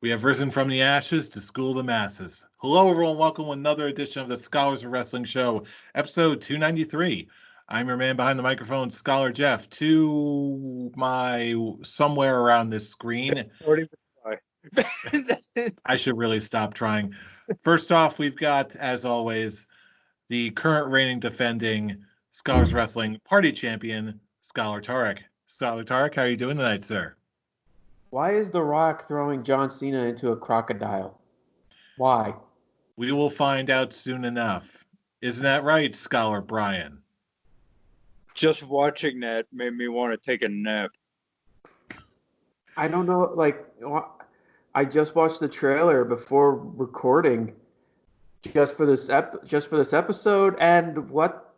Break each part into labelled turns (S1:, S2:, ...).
S1: We have risen from the ashes to school the masses. Hello, everyone. Welcome to another edition of the Scholars of Wrestling Show, episode 293. I'm your man behind the microphone, Scholar Jeff. To my somewhere around this screen. I should really stop trying. First off, we've got, as always, the current reigning defending Scholars Wrestling Party Champion, Scholar Tarek. Scholar Tarek, how are you doing tonight, sir?
S2: Why is The Rock throwing John Cena into a crocodile? Why?
S1: We will find out soon enough. Isn't that right, Scholar Brian?
S3: Just watching that made me want to take a nap.
S2: I don't know, I just watched the trailer before recording just for this episode, and what?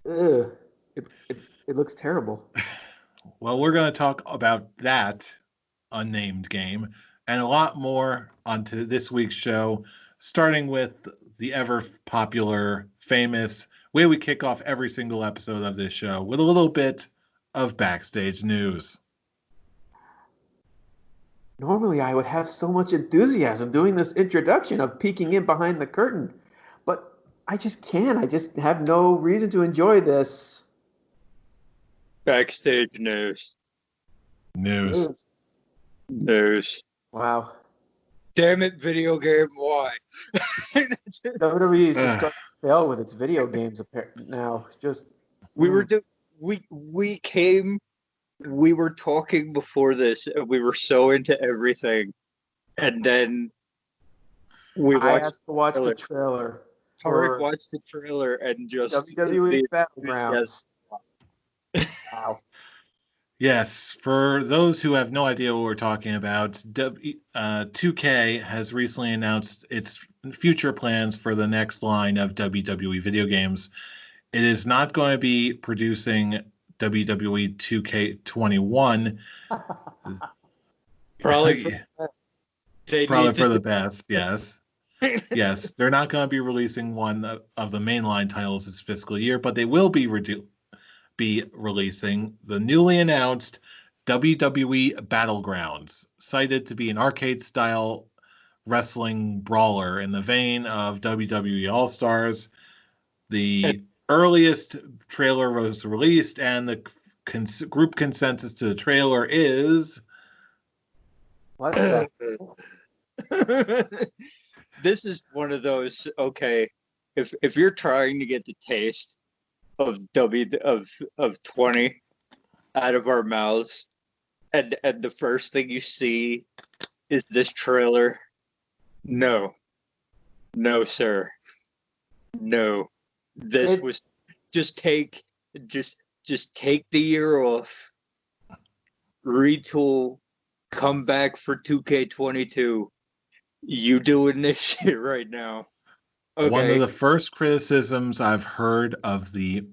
S2: Ugh, it looks terrible.
S1: Well, we're going to talk about that unnamed game and a lot more onto this week's show, starting with the ever popular, famous way we kick off every single episode of this show with a little bit of backstage news.
S2: Normally, I would have so much enthusiasm doing this introduction of peeking in behind the curtain, but I just can't. I just have no reason to enjoy this.
S3: Backstage news.
S2: Wow.
S3: Damn it, video game, why?
S2: WWE is just starting to fail with its video games now.
S3: We were talking before this, and we were so into everything, and then
S2: I asked to watch the trailer.
S3: Tarek watched the trailer and just
S2: WWE Battlegrounds. Wow.
S1: Yes, for those who have no idea what we're talking about, 2K has recently announced its future plans for the next line of WWE video games. It is not going to be producing WWE 2K21.
S3: Probably
S1: for the best, yes. Yes, they're not going to be releasing one of the mainline titles this fiscal year, but they will be releasing the newly announced WWE Battlegrounds, cited to be an arcade-style wrestling brawler in the vein of WWE All-Stars. The earliest trailer was released, and the group consensus to the trailer is...
S2: What's that?
S3: This is one of those, okay, if you're trying to get the taste of 20 out of our mouths, and the first thing you see is this trailer, no sir, no. This was just take the year off, retool, come back for 2K22. You doing this shit right now? Okay.
S1: One of the first criticisms I've heard of the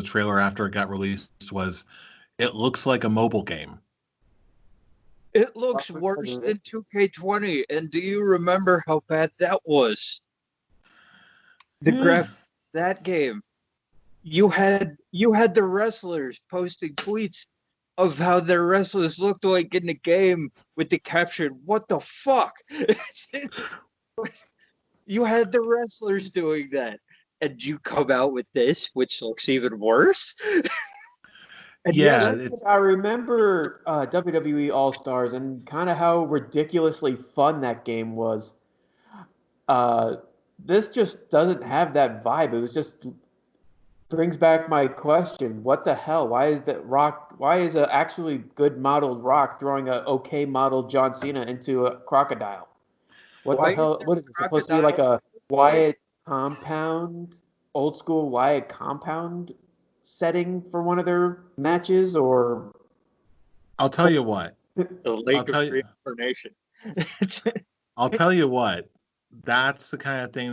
S1: trailer after it got released was it looks like a mobile game.
S3: It looks worse than 2K20, and do you remember how bad that was? The graphics that game. You had the wrestlers posting tweets of how their wrestlers looked like in the game with the caption, "What the fuck?" You had the wrestlers doing that, and you come out with this, which looks even worse.
S2: I remember WWE All-Stars and kind of how ridiculously fun that game was. This just doesn't have that vibe. It was just brings back my question: what the hell? Why is an actually good modeled Rock throwing a okay modeled John Cena into a crocodile? What the hell? What is it supposed to be, like a Wyatt compound, old school Wyatt compound setting for one of their matches? Or
S1: I'll tell you what.
S3: The Lake of Reincarnation.
S1: I'll tell you what. That's the kind of thing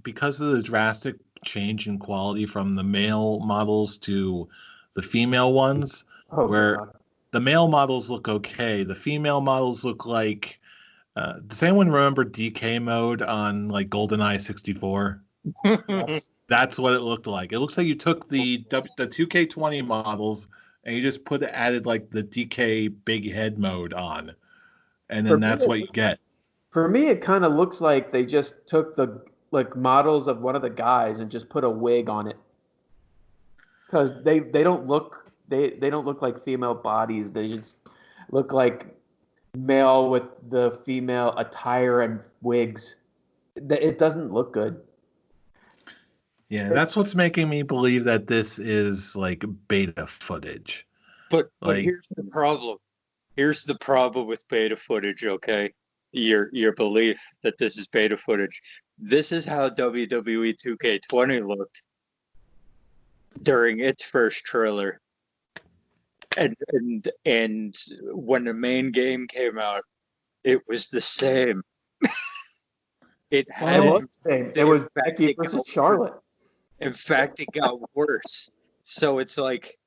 S1: because of the drastic change in quality from the male models to the female ones, the male models look okay. The female models look like... does anyone remember DK mode on like GoldenEye 64?
S2: Yes.
S1: That's what it looked like. It looks like you took the 2K20 models and you just added like the DK big head mode on, and
S2: For
S1: then
S2: me,
S1: that's what you get.
S2: For me, it kind of looks like they just took the like models of one of the guys and just put a wig on it because they don't look they don't look like female bodies. They just look like male with the female attire and wigs. It doesn't look good.
S1: Yeah, that's what's making me believe that this is like beta footage.
S3: But
S1: Like,
S3: here's the problem. Here's the problem with beta footage, okay? Your belief that this is beta footage. This is how WWE 2K20 looked during its first trailer. And when the main game came out, it was the same. It had
S2: It was the same. It was Becky versus Charlotte.
S3: In fact, it got worse. So it's like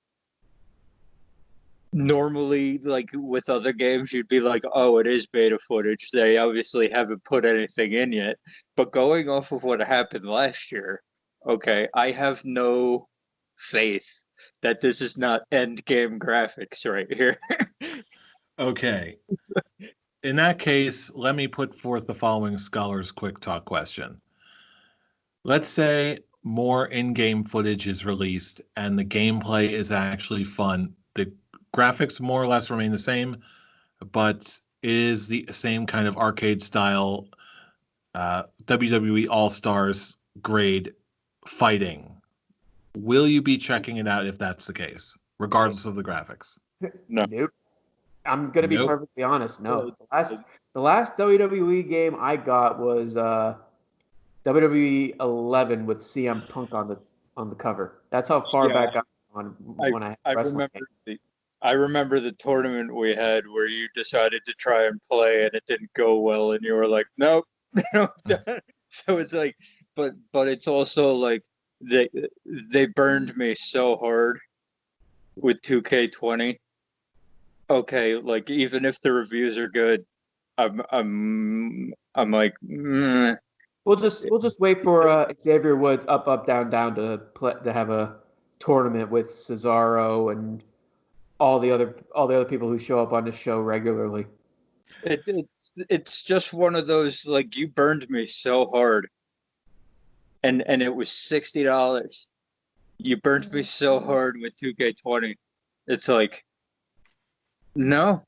S3: normally, like with other games, you'd be like, oh, it is beta footage. They obviously haven't put anything in yet. But going off of what happened last year, okay, I have no faith that this is not end game graphics right here.
S1: okay. In that case, let me put forth the following scholar's quick talk question. Let's say more in-game footage is released and the gameplay is actually fun. The graphics more or less remain the same, but it is the same kind of arcade style WWE All-Stars grade fighting. Will you be checking it out if that's the case, regardless of the graphics?
S3: No.
S2: Nope. I'm gonna be
S1: Nope.
S2: perfectly honest. No, the last WWE game I got was WWE 11 with CM Punk on the cover. That's how far
S3: Yeah.
S2: back on when I wrestling.
S3: I remember the tournament we had where you decided to try and play and it didn't go well and you were like, nope. So it's like, but it's also like they burned me so hard with 2K20. Okay, like even if the reviews are good, I'm like,
S2: We'll just wait for Xavier Woods up down down to have a tournament with Cesaro and all the other people who show up on the show regularly.
S3: it's just one of those like you burned me so hard, and it was $60. You burned me so hard with 2K20. It's like, no,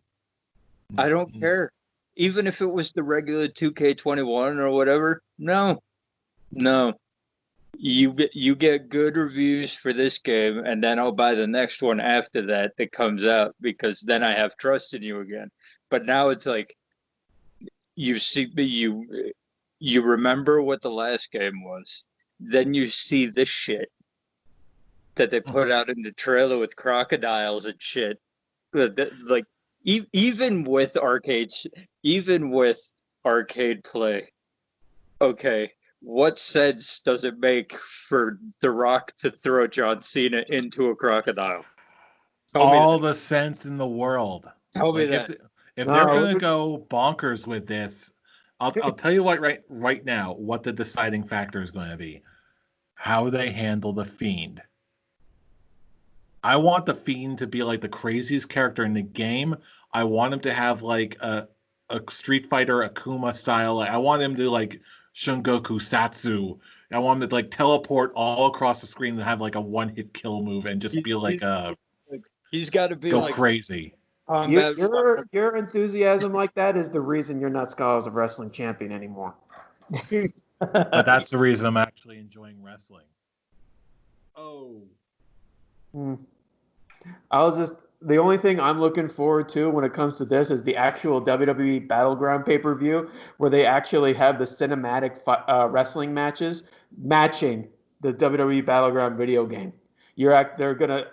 S3: I don't care. Even if it was the regular 2K21 or whatever, no. You get good reviews for this game, and then I'll buy the next one after that comes out because then I have trust in you again. But now it's like you see you remember what the last game was, then you see this shit that they put out in the trailer with crocodiles and shit. Like even with arcade play, okay, what sense does it make for The Rock to throw John Cena into a crocodile?
S1: All the sense in the world.
S3: Tell me
S1: Like
S3: that.
S1: if they're gonna go bonkers with this, I'll tell you what right now what the deciding factor is going to be. How they handle the Fiend. I want the Fiend to be like the craziest character in the game. I want him to have like a Street Fighter Akuma style. Like, I want him to like Shungoku Satsu. I want him to like teleport all across the screen and have like a one-hit kill move and just be like
S3: he's got to be
S1: go
S3: like
S1: crazy.
S2: Your enthusiasm like that is the reason you're not Scholars of Wrestling champion anymore.
S1: But that's the reason I'm actually enjoying wrestling. Oh.
S2: The only thing I'm looking forward to when it comes to this is the actual WWE Battleground pay-per-view where they actually have the cinematic wrestling matches matching the WWE Battleground video game. They're gonna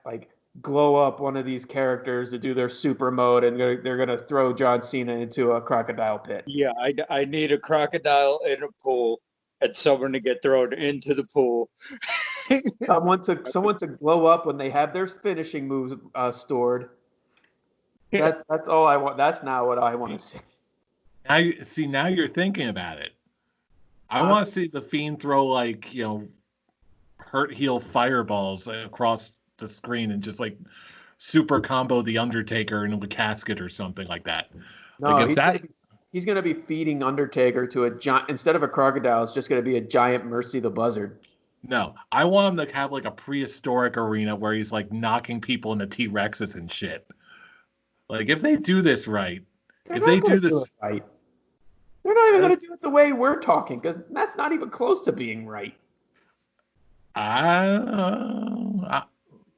S2: like glow up one of these characters to do their super mode, and they're gonna throw John Cena into a crocodile pit.
S3: Yeah, I need a crocodile in a pool and someone to get thrown into the pool.
S2: someone to glow up when they have their finishing moves stored. That's all I want. That's not what I want to see.
S1: Now you're thinking about it. I want to see the Fiend throw like, hurt heel fireballs across the screen and just like super combo the Undertaker into a casket or something like that. Like
S2: No,
S1: if that,
S2: he's gonna be feeding Undertaker to a giant instead of a crocodile. It's just gonna be a giant Mercy the Buzzard.
S1: no, I want him to have like a prehistoric arena where he's like knocking people into T-Rexes and shit. Like if they do this right,
S2: They're
S1: if they
S2: not gonna
S1: do
S2: do
S1: this,
S2: it right. They're not even
S1: uh,
S2: gonna do it the way we're talking because that's not even close to being right.
S1: I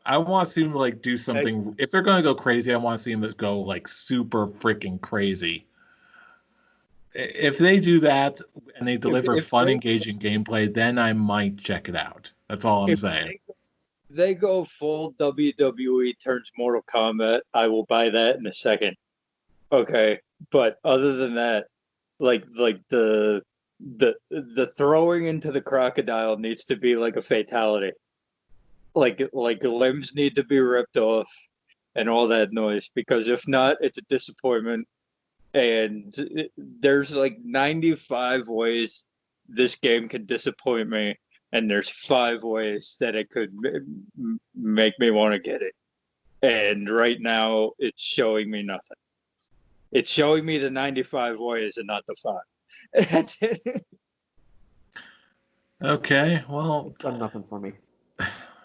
S1: I want to see him like do something. If they're gonna go crazy, I want to see him go like super freaking crazy. If they do that and they deliver
S3: if
S1: fun, engaging gameplay, then I might check it out. That's all I'm
S3: if
S1: saying.
S3: they go full WWE turns Mortal Kombat, I will buy that in a second. Okay, but other than that, like the throwing into the crocodile needs to be like a fatality. Like limbs need to be ripped off and all that noise because if not, it's a disappointment. And there's like 95 ways this game could disappoint me, and there's 5 ways that it could make me want to get it. And right now, it's showing me nothing. It's showing me the 95 ways and not the 5. That's it.
S1: Okay, well,
S2: It's done nothing for me.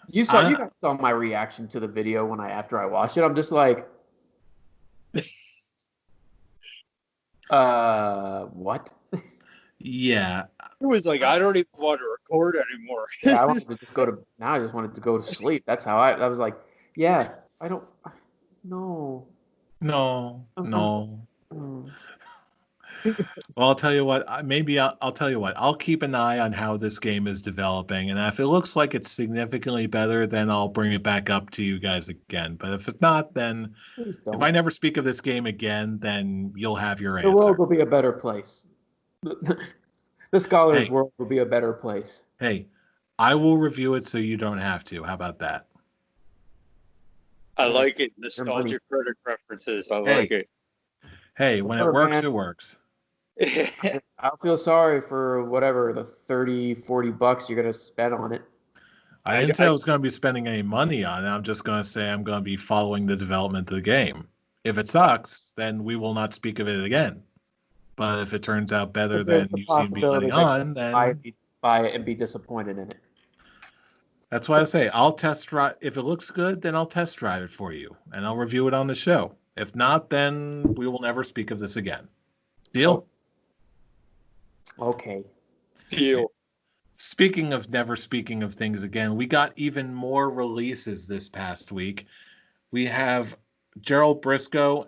S2: You
S1: I,
S2: guys saw my reaction to the video after I watched it. I'm just like, what?
S1: yeah,
S3: It was like I don't even want to record anymore.
S2: Yeah, I wanted to just go to now. I just wanted to go to sleep. That's how I was like, yeah, I don't, no.
S1: no,
S2: Uh-uh.
S1: no.
S2: Mm.
S1: Well, I'll tell you what. Maybe I'll tell you what. I'll keep an eye on how this game is developing, and if it looks like it's significantly better, then I'll bring it back up to you guys again. But if it's not, then
S2: Please
S1: if I
S2: don't.
S1: never speak of this game again, then you'll have your
S2: The world
S1: answer.
S2: will be a better place. The scholar's
S1: Hey,
S2: world will be a better place.
S1: hey, I will review it so you don't have to. How about that?
S3: I
S2: Yeah,
S3: like it.
S2: your money.
S3: Nostalgia critic references. I like
S1: Hey,
S3: it.
S1: hey, when it
S2: Whatever,
S1: works,
S2: man.
S1: it works.
S2: I'll feel sorry for whatever the 30, $40 you're gonna spend on it.
S1: I didn't say I was going to be spending any money on it. I'm just going to say I'm going to be following the development of the game. If it sucks, then we will not speak of it again. But if it turns out better
S2: But there's
S1: than
S2: the
S1: you seem to be
S2: possibility
S1: letting
S2: that
S1: on,
S2: I
S1: then
S2: buy it and be disappointed in it.
S1: that's why I say I'll test drive. If it looks good, then I'll test drive it for you and I'll review it on the show. If not, then we will never speak of this again. Deal?
S2: Okay.
S3: Deal.
S1: Speaking of never speaking of things again, we got even more releases this past week. We have Gerald Briscoe,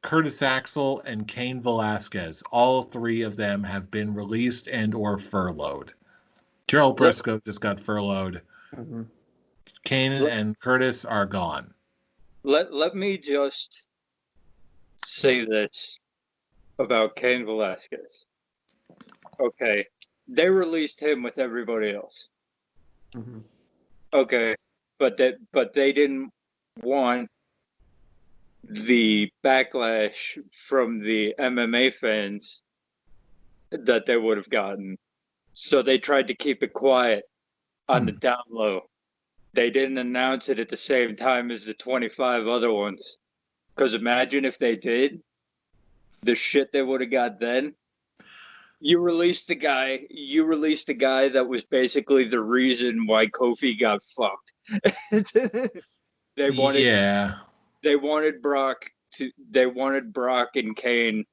S1: Curtis Axel, and Cain Velasquez. All three of them have been released and or furloughed. Gerald
S3: Let,
S1: Briscoe just got furloughed.
S2: Mm-hmm.
S1: Cain
S3: let,
S1: and Curtis are gone.
S3: let me just say this about Cain Velasquez. Okay. They released him with everybody else.
S2: Mm-hmm.
S3: Okay. But they didn't want the backlash from the MMA fans that they would have gotten. So they tried to keep it quiet on the down low. They didn't announce it at the same time as the 25 other ones. Because imagine if they did, the shit they would have got then. You released the guy. You released the guy that was basically the reason why Kofi got fucked. they wanted.
S1: Yeah.
S3: They wanted Brock to. They wanted Brock and Kane.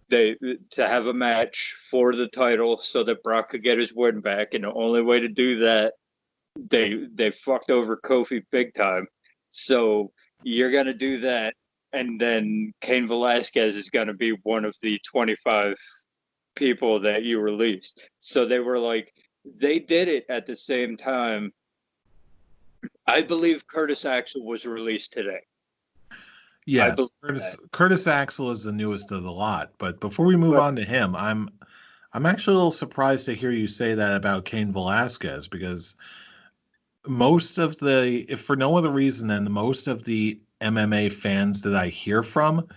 S3: They to have a match for the title so that Brock could get his win back, and the only way to do that, they fucked over Kofi big time. So you're gonna do that, and then Cain Velasquez is gonna be one of the 25 people that you released. So they were like, they did it at the same time. I believe Curtis Axel was released today. I
S1: Yes.
S3: believe
S1: Curtis Axel is the newest of the lot. But before we move
S3: but
S1: on to him, I'm actually a little surprised to hear you say that about Cain Velasquez because most of the, if for no other reason than most of the MMA fans that I hear from,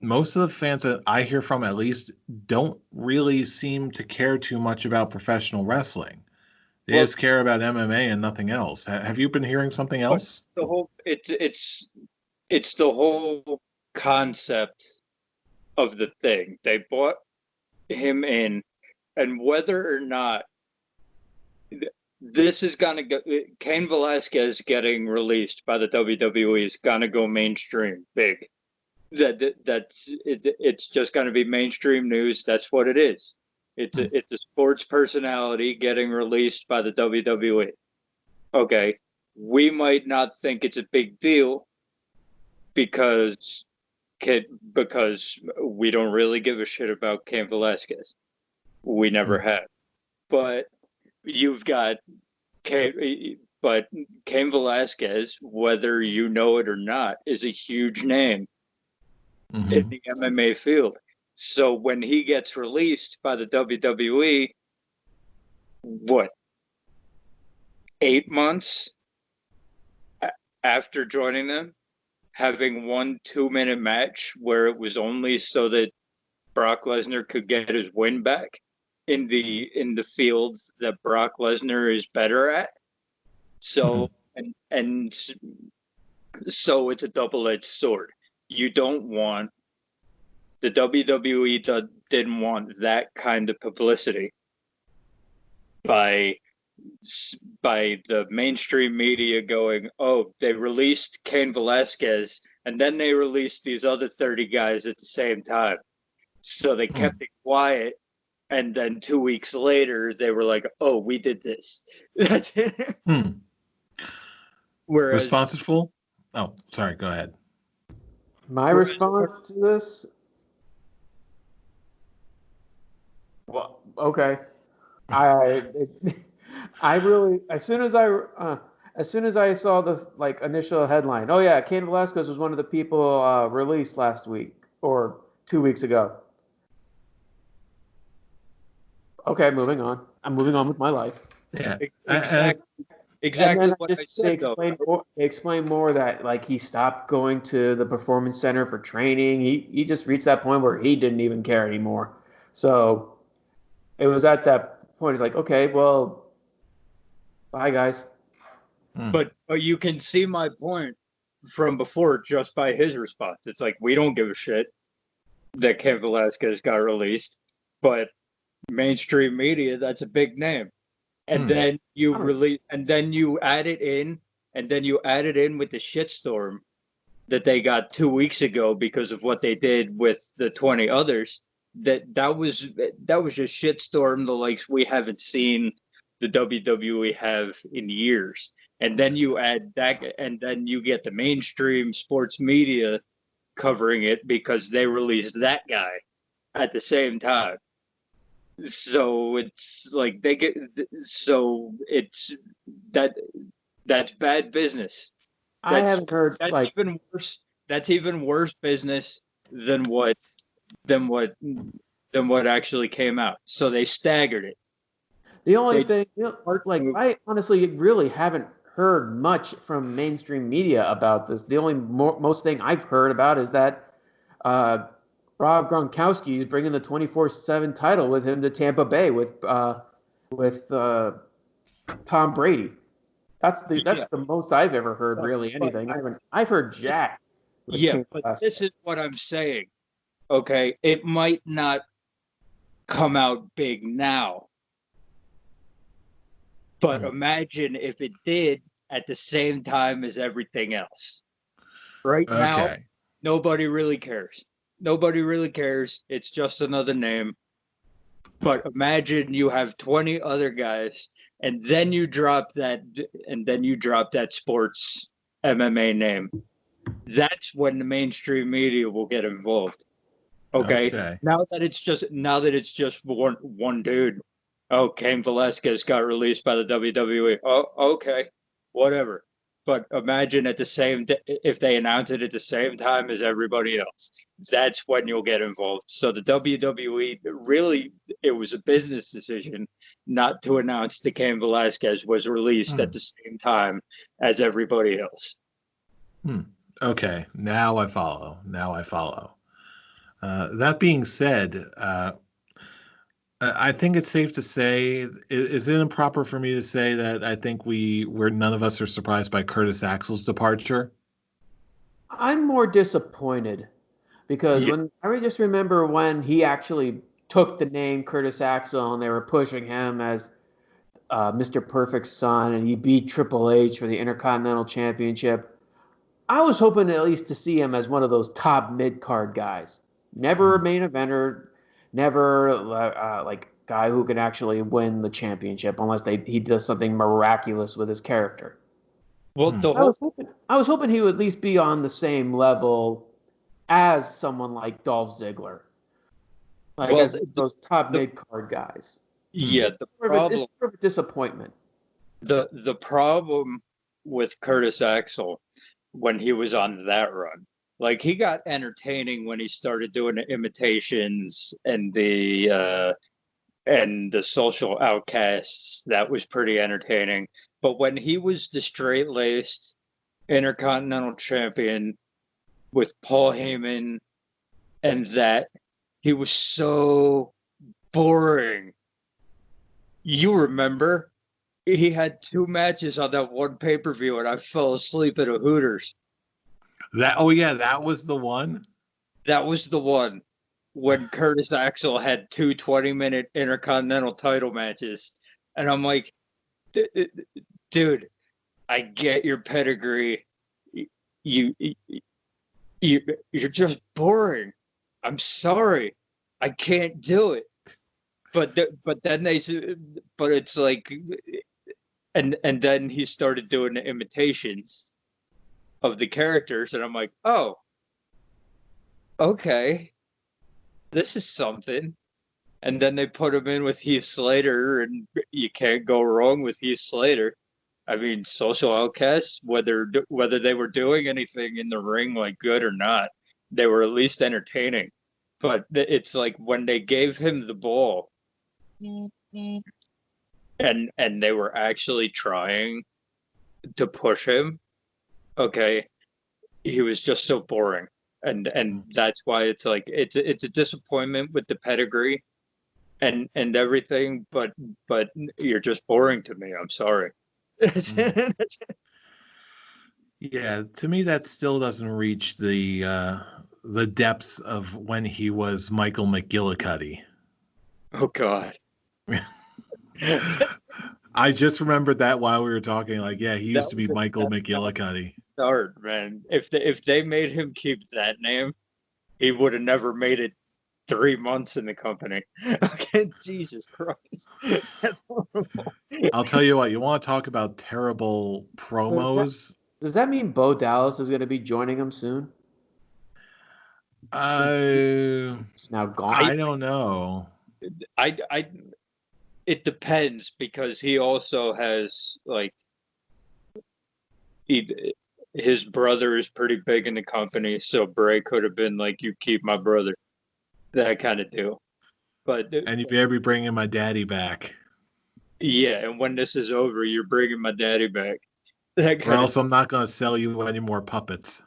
S1: most of the fans that I hear from at least don't really seem to care too much about professional wrestling. They just care about MMA and nothing else. Have you been hearing something else?
S3: The whole it's the whole concept of the thing. They bought him in, and whether or not this is gonna go, Cain Velasquez getting released by the WWE is gonna go mainstream big. It's just gonna be mainstream news. That's what it is. It's a sports personality getting released by the WWE. Okay, we might not think it's a big deal because we don't really give a shit about Cain Velasquez. We never have. But you've got Cain Velasquez, whether you know it or not, is a huge name in the MMA field. So when he gets released by the WWE, what, 8 months after joining them, having 1 2-minute match where it was only so that Brock Lesnar could get his win back in the field that Brock Lesnar is better at. So and so it's a double-edged sword. You don't want the WWE didn't want that kind of publicity by the mainstream media going, oh, they released Cain Velasquez and then they released these other 30 guys at the same time. So they kept it quiet, and then 2 weeks later they were like, oh, we did this. That's it. Whereas
S1: responsible? Oh, sorry, go ahead.
S2: My response to this, well, okay, I really, as soon as I saw the initial headline, oh yeah, Cain Velasquez was one of the people released last week or 2 weeks ago. Okay, moving on. I'm moving on with my life.
S1: Yeah,
S3: exactly what I said.
S2: They explain more that he stopped going to the performance center for training. He just reached that point where he didn't even care anymore. So it was at that point. It's like, okay, well, bye guys.
S3: But you can see my point from before just by his response. It's like, we don't give a shit that Cain Velasquez got released, but mainstream media, that's a big name. And then you release, and then you add it in, with the shitstorm that they got 2 weeks ago because of what they did with the 20 others. That was just shitstorm the likes we haven't seen the WWE have in years. And then you add that, and then you get the mainstream sports media covering it because they released that guy at the same time. So it's like that's bad business.
S2: I haven't heard
S3: even worse. That's even worse business than what actually came out. So they staggered it.
S2: The only thing, I honestly really haven't heard much from mainstream media about this. The only most thing I've heard about is that Rob Gronkowski is bringing the 24/7 title with him to Tampa Bay with Tom Brady. That's the most I've ever heard. Really, anything. I've heard Jack.
S3: Yeah, but this is what I'm saying. Okay, it might not come out big now, but imagine if it did at the same time as everything else. Right now, nobody really cares. Nobody really cares. It's just another name. But imagine you have 20 other guys, and then you drop that sports MMA name. That's when the mainstream media will get involved. Okay. Now that it's just one dude. Oh, Cain Velasquez got released by the WWE. Oh, okay, whatever. But imagine if they announce it at the same time as everybody else. That's when you'll get involved. So the WWE, really, it was a business decision not to announce that Cain Velasquez was released at the same time as everybody else.
S1: Okay, now I follow. That being said, I think it's safe to say, is it improper for me to say that I think we're none of us are surprised by Curtis Axel's departure?
S2: I'm more disappointed because
S3: Yeah,
S2: when I just remember when he actually took the name Curtis Axel and they were pushing him as Mr. Perfect's son and he beat Triple H for the Intercontinental Championship. I was hoping at least to see him as one of those top mid card guys. Never a
S1: Mm.
S2: main eventer, never like guy who can actually win the championship unless he does something miraculous with his character.
S3: well,
S1: Hmm.
S3: the whole
S2: I was hoping he would at least be on the same level as someone like Dolph Ziggler, like
S3: well,
S2: as those top
S3: the
S2: mid card guys.
S1: Hmm.
S3: yeah,
S2: It's sort of a disappointment.
S3: the problem with Curtis Axel when he was on that run, like he got entertaining when he started doing the imitations and the social outcasts. That was pretty entertaining. But when he was the straight laced Intercontinental Champion with Paul Heyman and that, he was so boring. You remember? He had two matches on that one pay per view, and I fell asleep at a Hooters.
S1: Oh yeah, that was the one.
S3: That was the one when Curtis Axel had two 20-minute Intercontinental title matches. And I'm like, dude, I get your pedigree. You, you, you're just boring. I'm sorry. I can't do it. But then but it's like, and then he started doing the imitations of the characters, and I'm like, oh, okay, this is something. And then they put him in with Heath Slater, and you can't go wrong with Heath Slater. I mean, social outcasts, whether they were doing anything in the ring like good or not, they were at least entertaining. But it's like when they gave him the ball, and they were actually trying to push him. Okay, he was just so boring, and that's why it's like it's a disappointment with the pedigree and everything, but you're just boring to me. I'm sorry.
S1: Mm. Yeah, to me that still doesn't reach the depths of when he was Michael McGillicuddy.
S3: Oh God.
S1: I just remembered that while we were talking. Like, yeah, he used
S3: That
S1: to be
S3: was a
S1: Michael McGillicuddy.
S3: start, man. If they made him keep that name, he would have never made it 3 months in the company. Okay, Jesus Christ. That's horrible.
S1: I'll tell you what, you want to talk about terrible
S2: Does that,
S1: promos?
S2: does that mean Bo Dallas is going to be joining him soon? Since
S1: Uh,
S2: he's now gone.
S3: I
S1: I don't know.
S3: I it depends because he also has like he, his brother is pretty big in the company, so Bray could have been like, "You keep my brother," that kind of deal. But
S1: And you better be bringing my daddy back,
S3: yeah, and when this is over, you're bringing my daddy back. That
S1: or
S3: kind of.
S1: else I'm not going to sell you any more puppets.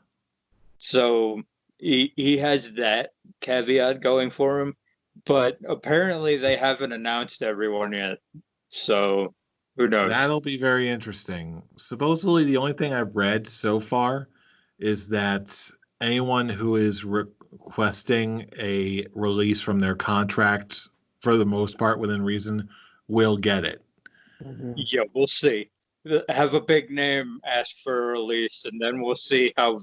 S3: So he has that caveat going for him, but apparently they haven't announced everyone yet. So who knows?
S1: That'll be very interesting. Supposedly, the only thing I've read so far is that anyone who is requesting a release from their contract, for the most part within reason, will get it.
S2: Mhm.
S3: Yeah, we'll see. Have a big name, ask for a release, and then we'll see how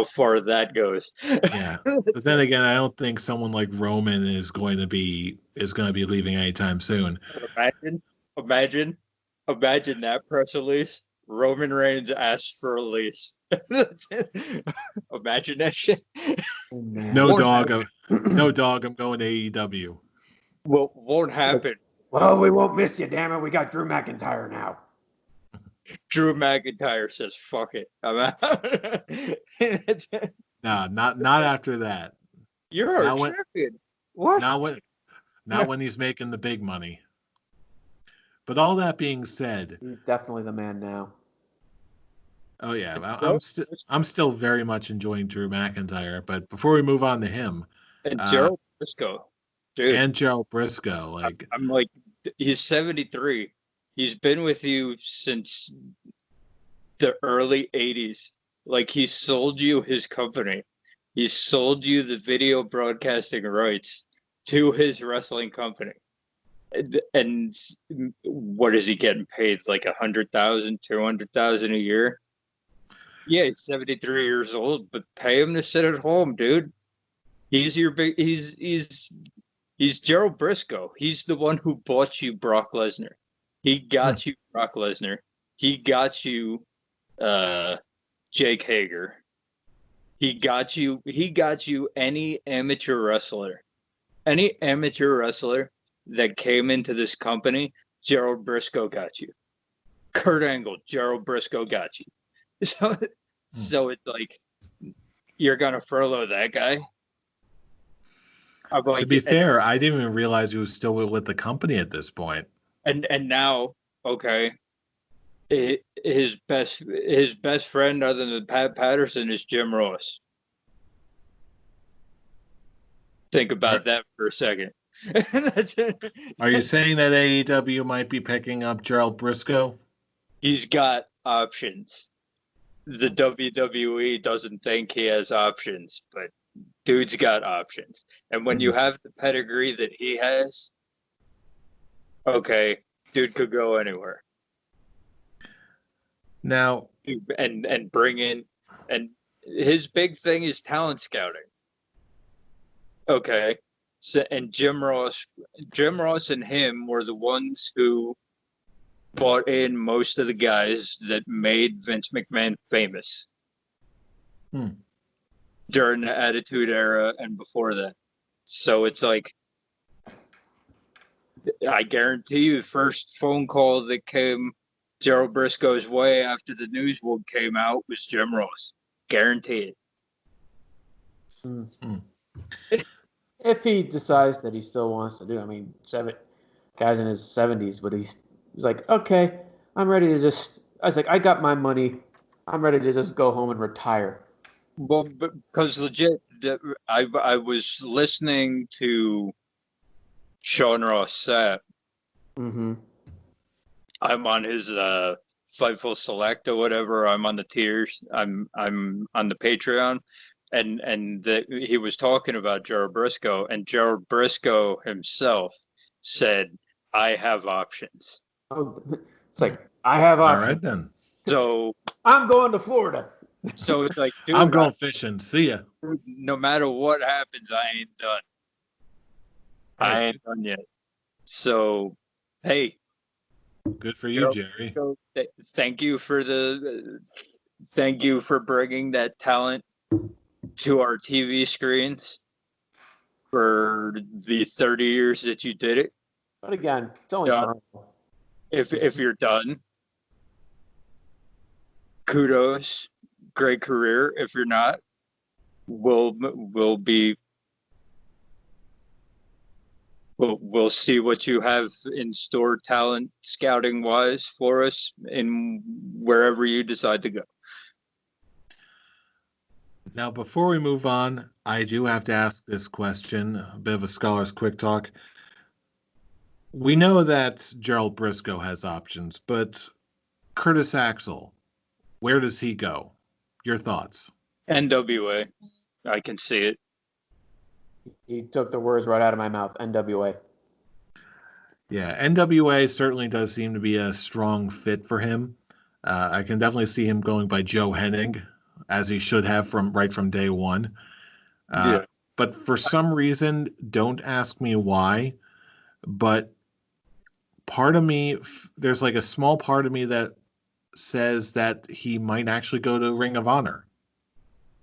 S3: far that goes.
S1: Yeah. But then again, I don't think someone like Roman is going to be leaving anytime soon.
S3: Imagine, imagine, imagine that press release. Roman Reigns asks for a release. Imagine that shit.
S2: Oh, man.
S1: No
S3: Won't
S1: dog,
S3: happen.
S1: no dog. I'm going to AEW.
S3: Won't happen.
S2: Well, we won't miss you, damn it. We got Drew McIntyre now.
S3: Drew McIntyre says, "Fuck it, I'm out."
S1: Nah, not after that.
S3: You're our
S1: Not when,
S3: champion. What?
S1: not when, not when he's making the big money. But all that being said,
S2: He's definitely the man now.
S1: oh yeah,
S3: Joe
S1: I'm still very much enjoying Drew McIntyre. But before we move on to him,
S3: and
S1: uh,
S3: Gerald Briscoe. dude.
S1: And Gerald Briscoe, like
S3: I'm like, he's 73. He's been with you since the early 80s. Like, he sold you his company. He sold you the video broadcasting rights to his wrestling company. And what is he getting paid? Like 100,000, 200,000 a year? Yeah, he's 73 years old, but pay him to sit at home, dude. He's your big. He's Gerald Briscoe. He's the one who bought you Brock Lesnar. He got you Brock Lesnar. He got you Jake Hager. He got you any amateur wrestler. Any amateur wrestler that came into this company, Gerald Briscoe got you. Kurt Angle, Gerald Briscoe got you. So it's like, you're gonna furlough that guy? Like,
S1: to be fair, I didn't even realize he was still with the company at this point.
S3: And now, okay, his best friend other than Pat Patterson is Jim Ross. Think about that for a second.
S1: Are you saying that AEW might be picking up Gerald Briscoe?
S3: He's got options. The WWE doesn't think he has options, but dude's got options. And when you have the pedigree that he has, okay, dude could go anywhere.
S1: Now,
S3: and bring in, and his big thing is talent scouting. Okay. So, and Jim Ross and him were the ones who brought in most of the guys that made Vince McMahon famous during the Attitude Era and before that. So it's like, I guarantee you, the first phone call that came Gerald Briscoe's way after the news came out was Jim Ross. Guarantee it.
S2: If he decides that he still wants to do it. I mean, guy's in his 70s, but he's like, okay, I'm ready to just. I was like, I got my money. I'm ready to just go home and retire.
S3: Well, because legit, I was listening to Sean Ross Sapp.
S2: Mm-hmm.
S3: I'm on his Fightful Select or whatever. I'm on the tiers. I'm on the Patreon, and he was talking about Gerald Briscoe, and Gerald Briscoe himself said, "I have options."
S2: Oh, it's like, I have options.
S1: All right then.
S3: So
S2: I'm going to Florida.
S3: So it's like, dude,
S1: I'm going fishing. See ya.
S3: No matter what happens, I ain't done.
S1: Right.
S3: I ain't done yet. So, hey,
S1: good for you, Jerry.
S3: Thank you for bringing that talent to our TV screens for the 30 years that you did it.
S2: But again, it's only for
S3: if you're done, kudos, great career. If you're not, we'll see what you have in store, talent scouting wise, for us in wherever you decide to go.
S1: Now, before we move on, I do have to ask this question, a bit of a scholar's quick talk. We know that Gerald Briscoe has options, but Curtis Axel, where does he go? Your thoughts?
S3: NWA. I can see it.
S2: He took the words right out of my mouth. NWA.
S1: Yeah, NWA certainly does seem to be a strong fit for him. I can definitely see him going by Joe Hennig, as he should have right from day one. But for some reason, don't ask me why, but part of me, there's like a small part of me that says that he might actually go to Ring of Honor.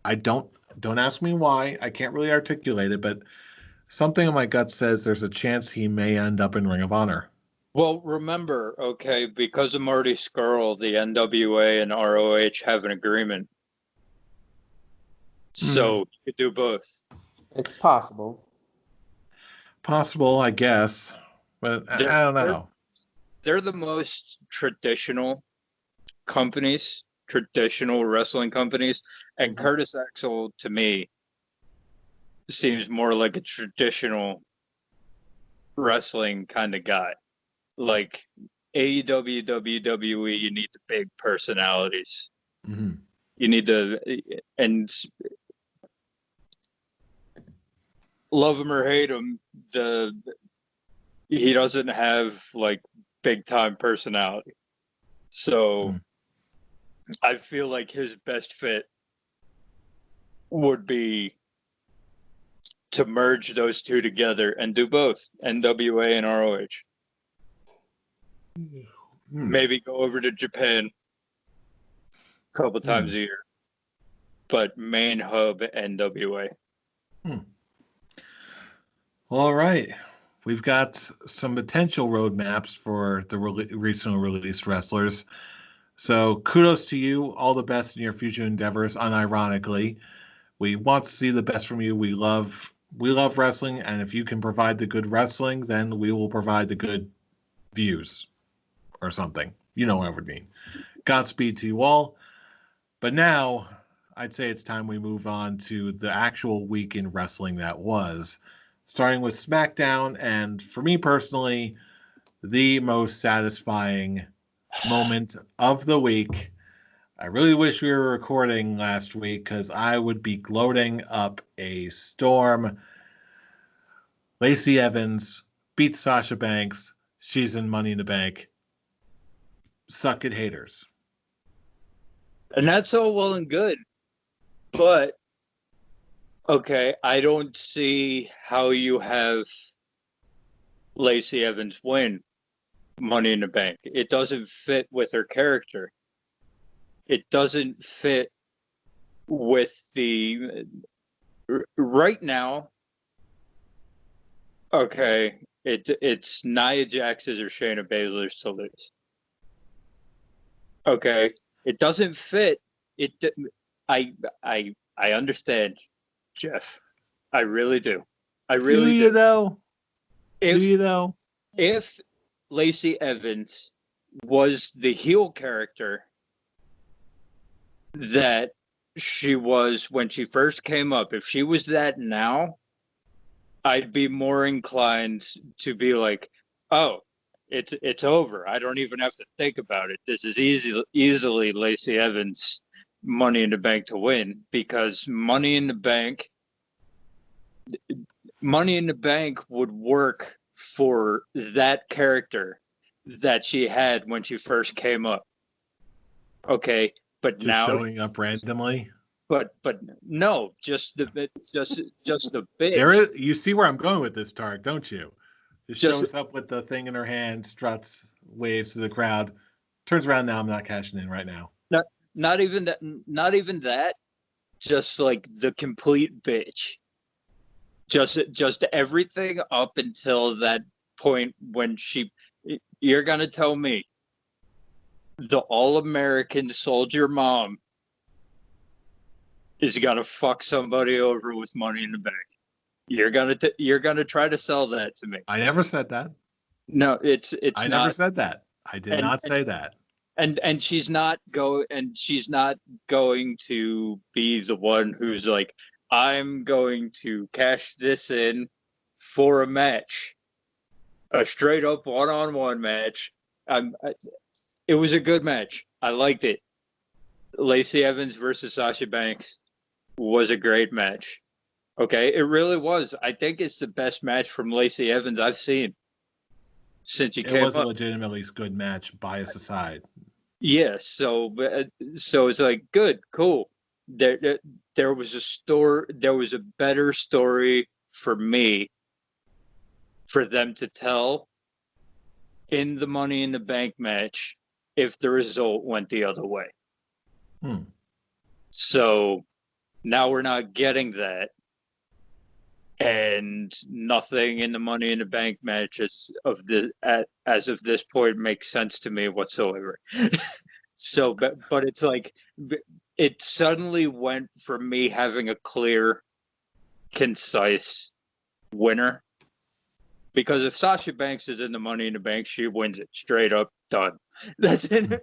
S1: I don't ask me why. I can't really articulate it, but something in my gut says there's a chance he may end up in Ring of Honor.
S3: Well, remember, okay, because of Marty Scurll, the NWA and ROH have an agreement. So you could do both.
S2: It's possible.
S1: Possible, I guess, but I don't know.
S3: They're the most traditional wrestling companies, and Curtis Axel, to me, seems more like a traditional wrestling kind of guy. Like AEW, WWE, you need the big personalities.
S1: Mm-hmm.
S3: You need and love him or hate him, he doesn't have like big time personality. So I feel like his best fit would be to merge those two together and do both NWA and ROH. Maybe go over to Japan a couple times a year, but main hub NWA.
S1: All right. We've got some potential roadmaps for the recently released wrestlers. So kudos to you. All the best in your future endeavors, unironically. We want to see the best from you. We love wrestling, and if you can provide the good wrestling, then we will provide the good views or something. You know what I would mean. Godspeed to you all. But now, I'd say it's time we move on to the actual week in wrestling that was, starting with SmackDown, and for me personally, the most satisfying moment of the week. I really wish we were recording last week because I would be gloating up a storm. Lacey Evans beats Sasha Banks. She's in Money in the Bank. Suck it, haters.
S3: And that's all well and good. But, okay, I don't see how you have Lacey Evans win Money in the Bank. It doesn't fit with her character. It doesn't fit with the right now. Okay, it's Nia Jax's or Shayna Baszler's to lose. Okay, it doesn't fit. I understand, Jeff. I really do. I really do.
S1: Do you though?
S3: If Lacey Evans was the heel character that she was when she first came up, if she was that now, I'd be more inclined to be like, oh, it's over. I don't even have to think about it. This is easily Lacey Evans' Money in the Bank to win, because Money in the Bank would work for that character that she had when she first came up. Okay, but
S1: Just
S3: now
S1: showing up randomly.
S3: But no, just the bitch.
S1: There is. You see where I'm going with this, Tark, don't you? Just
S3: Just-
S1: shows up with the thing in her hand, struts, waves to the crowd, turns around. Now I'm not cashing in right now.
S3: Not even that. Not even that. Just like the complete bitch. Just everything up until that point when you're gonna tell me the all-American soldier mom is gonna fuck somebody over with Money in the Bank. You're gonna try to sell that to me.
S1: I never said that.
S3: No, it's
S1: I
S3: not.
S1: never said that. I did not say that.
S3: And she's not going to be the one who's like, I'm going to cash this in for a match, a straight up one-on-one match. It was a good match. I liked it. Lacey Evans versus Sasha Banks was a great match. Okay, it really was. I think it's the best match from Lacey Evans I've seen since she came up.
S1: It was a legitimately good match, bias aside.
S3: Yes, so it's like good, cool. There was a story. There was a better story for me for them to tell in the Money in the Bank match if the result went the other way. So now we're not getting that, and nothing in the Money in the Bank match as of this point makes sense to me whatsoever. So, but it's like it suddenly went from me having a clear, concise winner. Because if Sasha Banks is in the Money in the Bank, she wins it straight up. Done. That's it.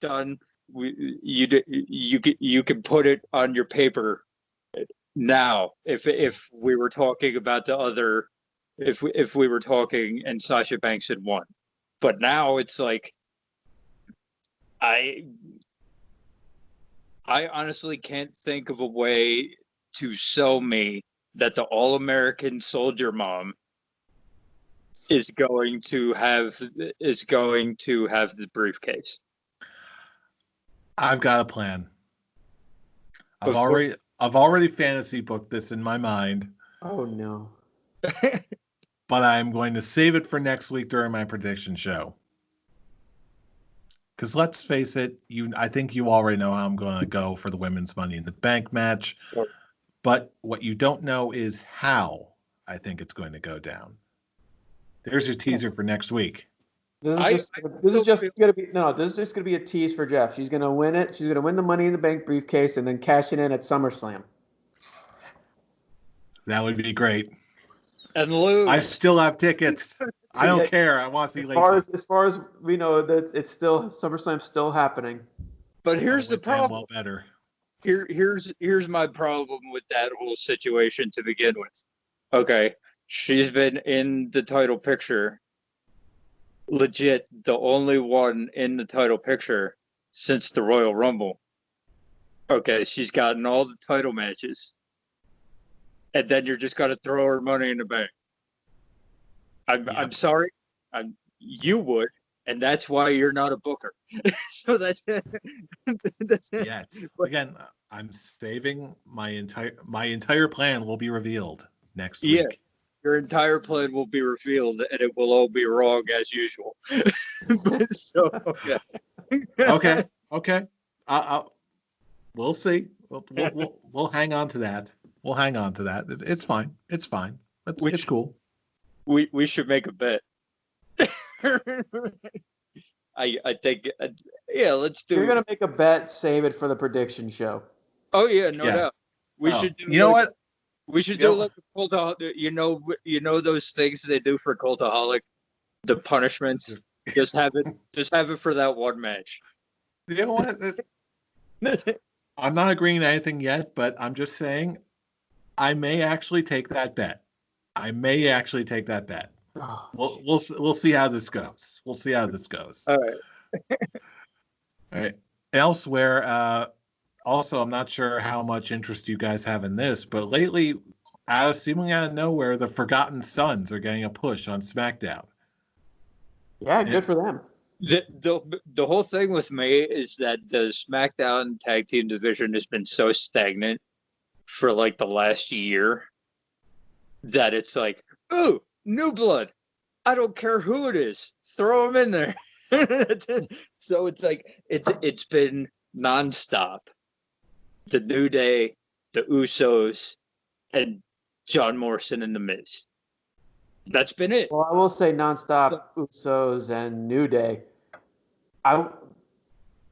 S3: Done. You can put it on your paper now. If we were talking about the other if we were talking and Sasha Banks had won. But now it's like I honestly can't think of a way to sell me that the All-American Soldier Mom is going to have the briefcase.
S1: I've got a plan. I've
S3: Before-
S1: already fantasy booked this in my mind,
S2: Oh no.
S1: but I'm going to save it for next week during my prediction show. Because let's face it, I think you already know how I'm going to go for the women's Money in the Bank match.
S3: Sure.
S1: But what you don't know is how I think it's going to go down. There's your teaser for next week.
S2: This is just gonna be a tease for Jeff. She's gonna win it. She's gonna win the Money in the Bank briefcase and then cash it in at SummerSlam.
S1: That would be great.
S3: And lose.
S1: I still have tickets. I don't care. I want to see Lacey.
S2: As far as we know, that it's still SummerSlam's still happening.
S3: But here's the problem.
S1: Well, better.
S3: Here's my problem with that whole situation to begin with. Okay, she's been in the title picture, legit the only one in the title picture since the Royal Rumble. Okay, she's gotten all the title matches, and then you're just gonna throw her Money in the Bank. I'm sorry, you would, and that's why you're not a booker. So that's
S1: Yet again, I'm saving my entire plan will be revealed next week.
S3: Yeah, your entire plan will be revealed, and it will all be wrong as usual. So yeah.
S1: Okay. We'll see. We'll hang on to that. We'll hang on to that. It's fine. It's fine. It's cool.
S3: We should make a bet. I think let's do.
S2: You're gonna make a bet. Save it for the prediction show.
S3: Oh yeah, no doubt. We should do.
S1: You know what?
S3: We should do like a cultaholic. You know those things they do for cultaholic, the punishments. Just have it for that one match.
S1: You know what? I'm not agreeing to anything yet, but I'm just saying I may actually take that bet.
S2: Oh,
S1: We'll see how this goes.
S3: All right.
S1: All right. Elsewhere, also, I'm not sure how much interest you guys have in this, but lately, seemingly out of nowhere, the Forgotten Sons are getting a push on SmackDown.
S2: yeah, good for them.
S3: The whole thing with me is that the SmackDown tag team division has been so stagnant for like the last year that it's like, ooh, new blood. I don't care who it is. Throw them in there. So it's like it's been nonstop. The New Day, the Usos, and John Morrison and The Miz. That's been it.
S2: Well, I will say nonstop Usos and New Day.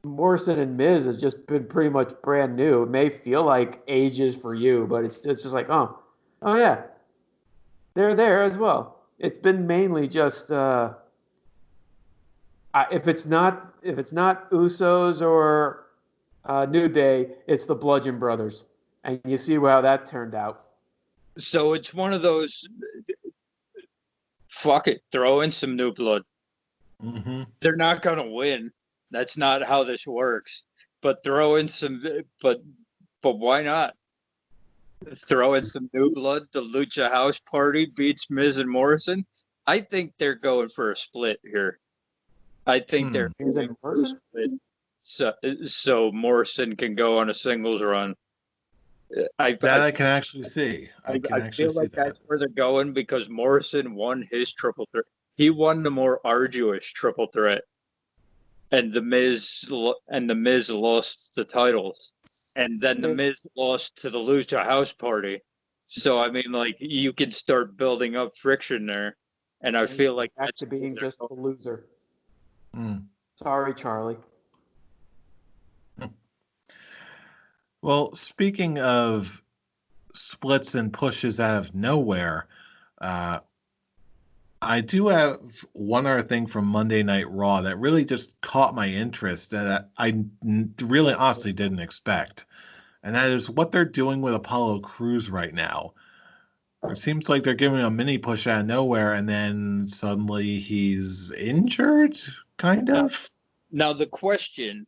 S2: Morrison and Miz has just been pretty much brand new. It may feel like ages for you, but it's just like, oh yeah, they're there as well. It's been mainly just if it's not Usos or New Day, it's the Bludgeon Brothers, and you see how that turned out.
S3: So it's one of those. Fuck it, throw in some new blood.
S1: Mm-hmm.
S3: They're not gonna win. That's not how this works. But throw in some. But why not? Throw in some new blood. The Lucha House Party beats Miz and Morrison. I think they're going for a split here. I think they're
S2: Miz and Morrison?
S3: So Morrison can go on a singles run.
S1: I can actually see. I
S3: feel like that's where they're going because Morrison won his triple threat. He won the more arduous triple threat, and the Miz lost the titles, and then the Miz lost to the Lucha House Party. So I mean, like you can start building up friction there, and I feel like
S2: back to being just the loser.
S1: Mm.
S2: Sorry, Charlie.
S1: Well, speaking of splits and pushes out of nowhere, I do have one other thing from Monday Night Raw that really just caught my interest that I really honestly didn't expect. And that is what they're doing with Apollo Crews right now. It seems like they're giving him a mini push out of nowhere, and then suddenly he's injured, kind of.
S3: Now the question,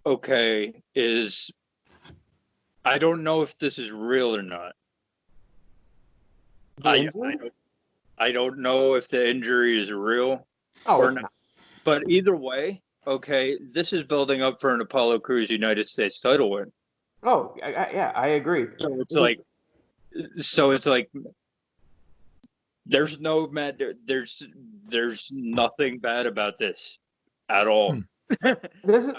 S3: okay, is I don't know if this is real or not. I don't know if the injury is real or not. But either way, okay, this is building up for an Apollo Crews United States title win.
S2: Oh, yeah, I agree.
S3: So it's like there's nothing bad about this at all.
S2: This is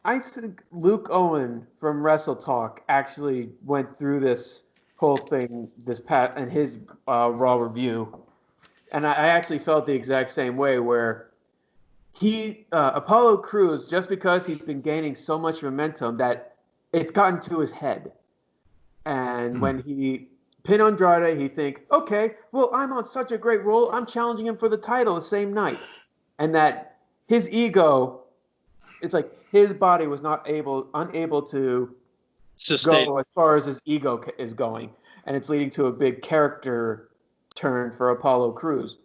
S2: I think Luke Owen from Wrestle Talk actually went through this whole thing in his Raw review, and I actually felt the exact same way. Where Apollo Crews, just because he's been gaining so much momentum that it's gotten to his head, and when he pin Andrade, he think, okay, well, I'm on such a great roll, I'm challenging him for the title the same night, and that his ego. It's like his body was unable to
S3: sustain
S2: go as far as his ego is going, and it's leading to a big character turn for Apollo Crews.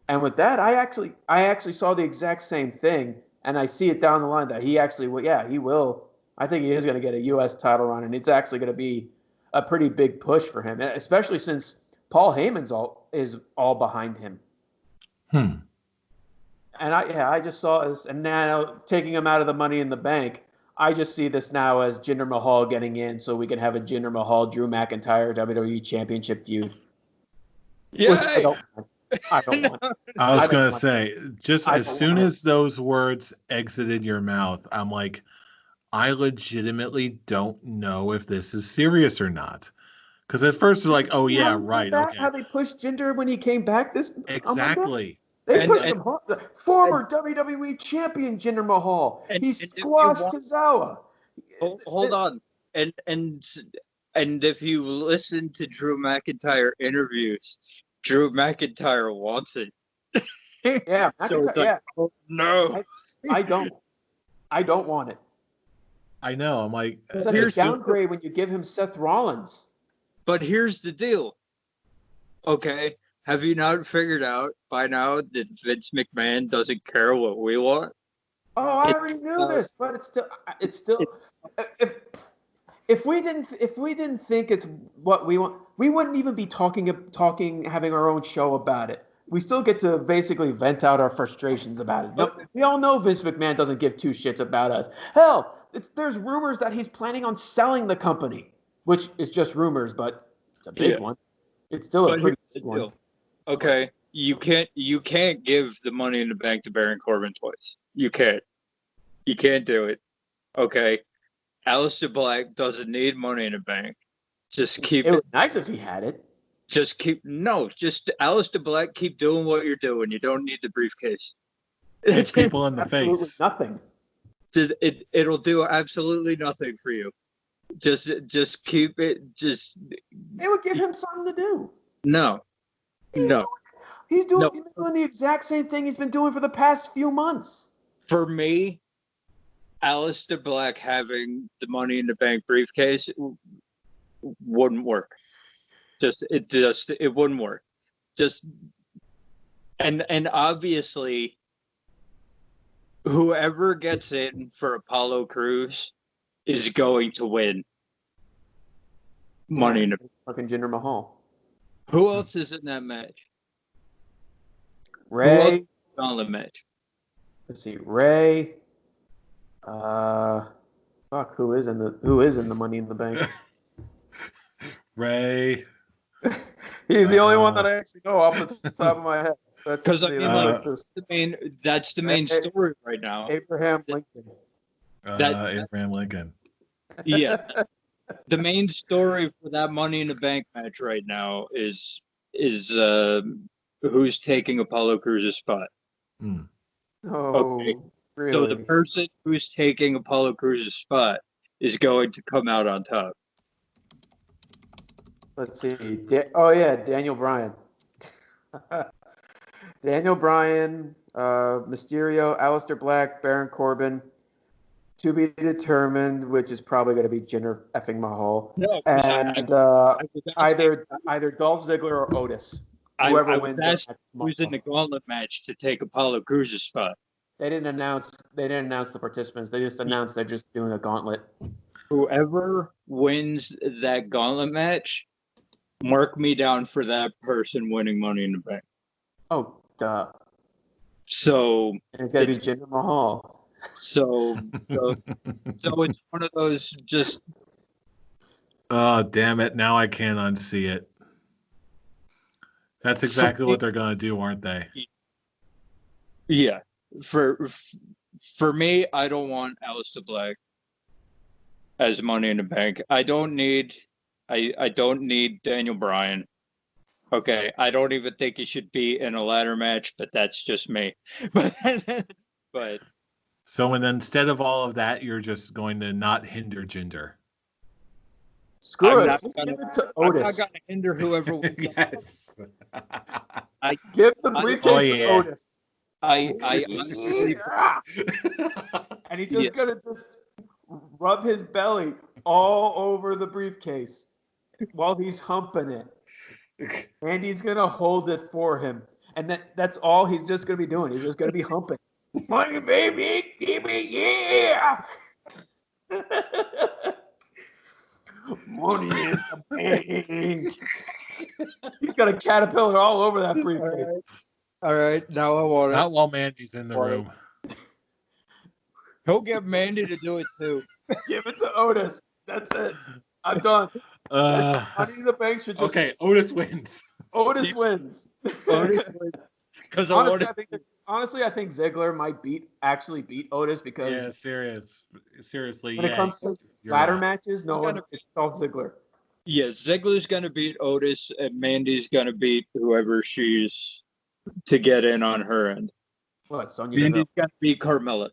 S2: And with that, I actually saw the exact same thing, and I see it down the line that he actually he will. I think he is going to get a U.S. title run, and it's actually going to be a pretty big push for him, especially since Paul Heyman's is all behind him. And I just saw this, and now taking him out of the Money in the Bank, I just see this now as Jinder Mahal getting in, so we can have a Jinder Mahal Drew McIntyre WWE Championship feud.
S3: Yeah,
S2: which I don't want.
S1: I was gonna say, just as soon as those words exited your mouth, I'm like, I legitimately don't know if this is serious or not. Because at first they're like, oh yeah, right, okay.
S2: How they pushed Jinder when he came back
S1: exactly.
S2: They pushed him hard. Former WWE champion Jinder Mahal. He squashed Tozawa.
S3: Hold on. And if you listen to Drew McIntyre interviews, Drew McIntyre wants it.
S2: Yeah,
S3: so it's like, oh, no.
S2: I don't want it.
S1: I know. I'm like,
S2: it's such a downgrade when you give him Seth Rollins.
S3: But here's the deal. Okay. Have you not figured out by now that Vince McMahon doesn't care what we want?
S2: Oh, I already knew this, but it's still. If we didn't think it's what we want, we wouldn't even be talking, having our own show about it. We still get to basically vent out our frustrations about it. No, we all know Vince McMahon doesn't give two shits about us. Hell, there's rumors that he's planning on selling the company, which is just rumors, but it's a big one. It's still a pretty big one.
S3: Okay, you can't give the Money in the Bank to Baron Corbin twice. You can't do it. Okay, Aleister Black doesn't need Money in the Bank. Just keep
S2: it. Would be nice if he had it.
S3: Just Aleister Black, keep doing what you're doing. You don't need the briefcase.
S1: It's people in the face.
S2: Nothing.
S3: It'll do absolutely nothing for you. Just keep it.
S2: It would give him something to do.
S3: No.
S2: He's doing the exact same thing he's been doing for the past few months.
S3: For me, Aleister Black having the Money in the Bank briefcase wouldn't work. It wouldn't work. And obviously, whoever gets in for Apollo Crews is going to win Money in the Bank.
S2: Fucking Jinder Mahal.
S3: Who else is in that match?
S2: Ray.
S3: On the match.
S2: Let's see, Ray. Who is in the Money in the Bank?
S1: Ray.
S2: He's the only one that I actually know off the top of my head.
S3: Because that's the main story right now.
S2: Abraham Lincoln.
S1: Abraham Lincoln.
S3: Yeah. The main story for that Money in the Bank match right now is who's taking Apollo Crews' spot.
S2: Oh, okay. Really?
S3: So the person who's taking Apollo Crews' spot is going to come out on top.
S2: Let's see. Daniel Bryan. Daniel Bryan, Mysterio, Aleister Black, Baron Corbin, to be determined, which is probably going to be Jinder effing Mahal.
S3: No,
S2: and
S3: I was asking-
S2: either Dolph Ziggler or Otis.
S3: I
S2: Whoever
S3: was
S2: wins
S3: asked
S2: that
S3: who's in the gauntlet match to take Apollo Cruz's spot.
S2: They didn't announce the participants. They just announced they're just doing a gauntlet.
S3: Whoever wins that gauntlet match, mark me down for that person winning Money in the Bank.
S2: Oh, duh.
S3: So
S2: And it's got to be Jinder Mahal.
S3: So it's one of those just.
S1: Oh, damn it. Now I can't unsee it. That's exactly what they're going to do, aren't they?
S3: Yeah. For me, I don't want Aleister Black as Money in the Bank. I don't need Daniel Bryan. Okay, I don't even think he should be in a ladder match, but that's just me. But
S1: so, and then instead of all of that, you're just going to not hinder Jinder.
S2: Screw
S3: I'm
S2: it.
S3: not gonna
S2: Otis.
S3: hinder whoever wins.
S1: Yes.
S2: Give the briefcase to Otis.
S3: I honestly,
S2: and he's just gonna just rub his belly all over the briefcase while he's humping it. And he's gonna hold it for him. And that's all he's just gonna be doing. He's just gonna be humping. Money, baby, give me, yeah. Money in the bank. He's got a caterpillar all over that briefcase.
S3: All right, now I want it.
S1: Not while Mandy's in the room.
S3: He'll get Mandy to do it too.
S2: Give it to Otis. That's it. I'm done. Money in the Bank should just.
S1: Okay, Otis wins.
S2: Otis wins.
S3: Because
S2: honestly, I think Ziggler might actually beat Otis because
S1: seriously.
S2: When it comes to ladder matches, it's Dolph Ziggler.
S3: Yeah, Ziggler's gonna beat Otis, and Mandy's gonna beat whoever she's to get in on her end.
S2: What, Sonya
S3: Mandy's
S2: Deville?
S3: gonna beat Carmella.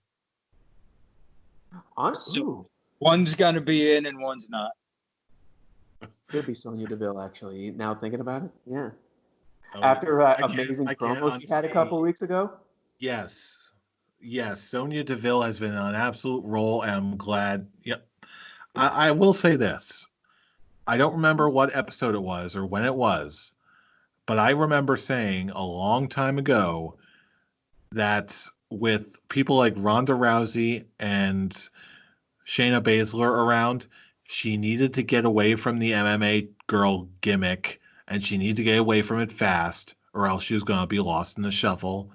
S3: So one's gonna be in and one's not.
S2: Could be Sonya Deville, actually. Now thinking about it, yeah. After amazing promo she had a couple of weeks ago.
S1: Yes, Sonya Deville has been on an absolute roll, and I'm glad. Yep, I will say this. I don't remember what episode it was or when it was, but I remember saying a long time ago that with people like Ronda Rousey and Shayna Baszler around, she needed to get away from the MMA girl gimmick, and she needed to get away from it fast, or else she was going to be lost in the shuffle.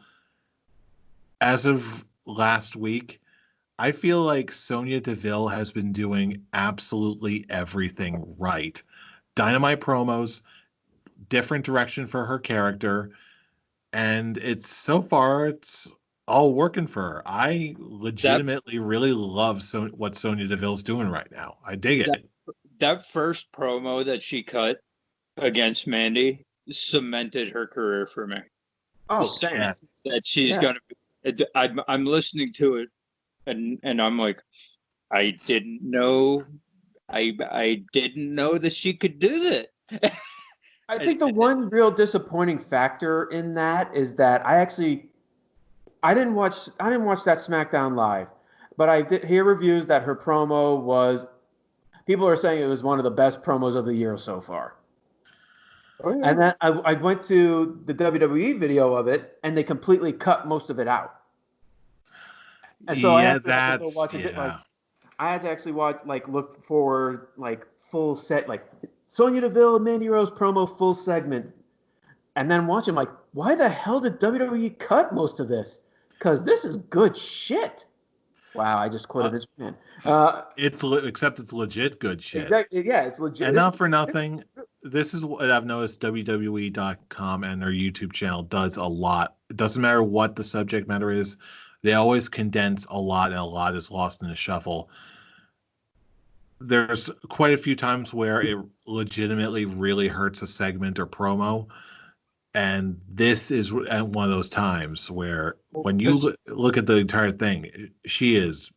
S1: As of last week, I feel like Sonya Deville has been doing absolutely everything right. Dynamite promos, different direction for her character, and it's all working for her. I legitimately really love what Sonya Deville's doing right now. I dig it.
S3: That first promo that she cut against Mandy cemented her career for me.
S2: Oh, same.
S3: That she's gonna be. I'm listening to it, and I'm like, I didn't know that she could do that.
S2: I think the one real disappointing factor in that is that I didn't watch that SmackDown Live, but I did hear reviews that her promo was. People are saying it was one of the best promos of the year so far. Oh, yeah. And then I went to the WWE video of it, and they completely cut most of it out. And so I had to go watch it. Like, I had to actually look for full set, like Sonya Deville, Mandy Rose promo full segment, and then watch it. I'm like, why the hell did WWE cut most of this? Because this is good shit. Wow, I just quoted this man.
S1: Except it's legit good shit.
S2: Exactly. Yeah, it's legit.
S1: And not for nothing, this is what I've noticed WWE.com and their YouTube channel does a lot. It doesn't matter what the subject matter is. They always condense a lot, and a lot is lost in the shuffle. There's quite a few times where it legitimately really hurts a segment or promo. And this is one of those times where when you look at the entire thing, she is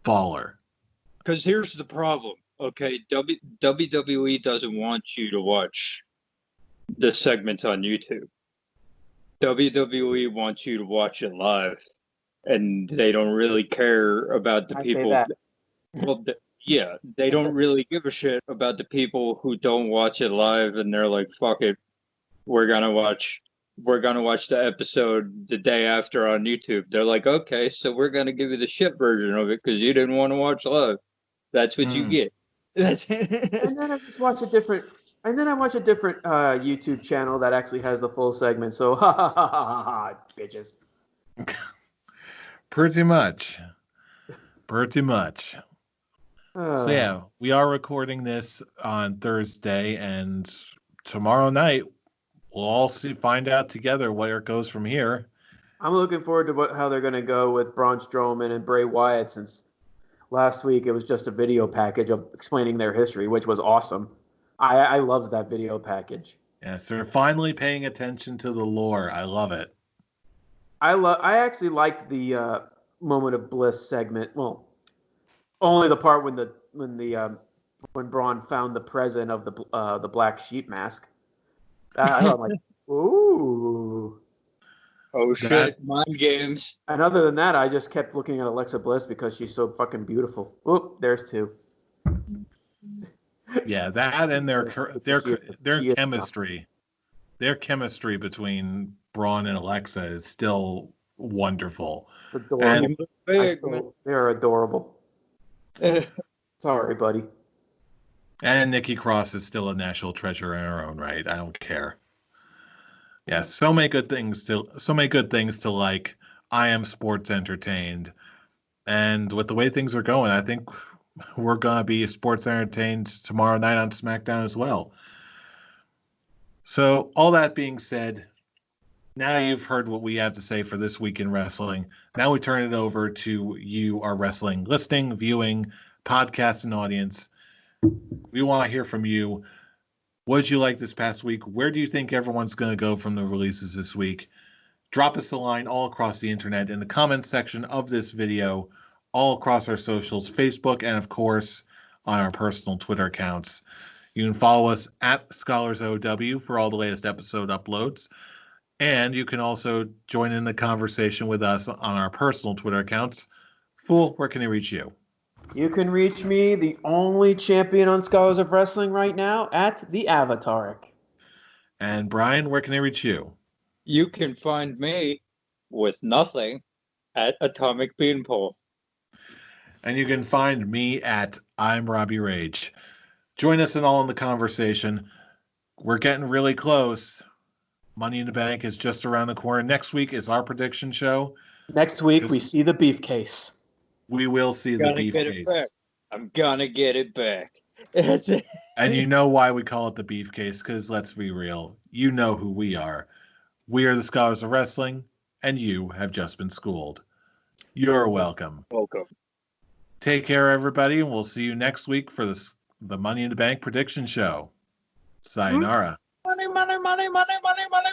S1: baller.
S3: Because here's the problem. Okay, WWE doesn't want you to watch the segments on YouTube. WWE wants you to watch it live and they don't really care about the
S2: I say
S3: people.
S2: that.
S3: Well, yeah, they don't really give a shit about the people who don't watch it live, and they're like, "Fuck it, we're gonna watch." We're gonna watch the episode the day after on YouTube. They're like, okay, so we're gonna give you the shit version of it because you didn't want to watch live. That's what you get. That's
S2: And then I just watch a different. And then I watch a different YouTube channel that actually has the full segment. So, ha ha ha ha ha, bitches.
S1: Pretty much. Pretty much. So yeah, we are recording this on Thursday, and tomorrow night we'll all find out together where it goes from here.
S2: I'm looking forward to how they're going to go with Braun Strowman and Bray Wyatt, since last week it was just a video package of explaining their history, which was awesome. I loved that video package.
S1: Yes, they're finally paying attention to the lore. I love it.
S2: I actually liked the moment of bliss segment. Well, only the part when Braun found the present of the black sheep mask. I'm like, ooh.
S3: oh shit, mind games.
S2: And other than that, I just kept looking at Alexa Bliss because she's so fucking beautiful. Oop, there's two.
S1: Yeah, that and their chemistry. Their chemistry between Braun and Alexa is still wonderful.
S2: Adorable. They're adorable. Sorry, buddy.
S1: And Nikki Cross is still a national treasure in her own right. I don't care. Yes, so many good things to like. I am sports entertained. And with the way things are going, I think we're gonna be sports entertained tomorrow night on SmackDown as well. So all that being said, now you've heard what we have to say for this week in wrestling. Now we turn it over to you, our wrestling listening, viewing, podcast, and audience. We want to hear from you. What did you like this past week? Where do you think everyone's going to go from the releases this week? Drop us a line all across the internet in the comments section of this video, all across our socials, Facebook, and of course, on our personal Twitter accounts. You can follow us at ScholarsOW for all the latest episode uploads. And you can also join in the conversation with us on our personal Twitter accounts. Fool, where can they reach you?
S2: You can reach me, the only champion on Scholars of Wrestling right now, at the Avataric.
S1: And Brian, where can they reach you?
S3: You can find me with nothing at Atomic Beanpole.
S1: And you can find me at I'm Robbie Rage. Join us in the conversation. We're getting really close. Money in the Bank is just around the corner. Next week is our prediction show.
S2: Next week, we see the beef case.
S1: We will see the beef case.
S3: I'm gonna get it back.
S1: And you know why we call it the beef case, because let's be real. You know who we are. We are the Scholars of Wrestling, and you have just been schooled. You're welcome.
S3: Welcome.
S1: Take care, everybody, and we'll see you next week for the Money in the Bank prediction show. Sayonara.
S3: Money, money, money, money, money, money.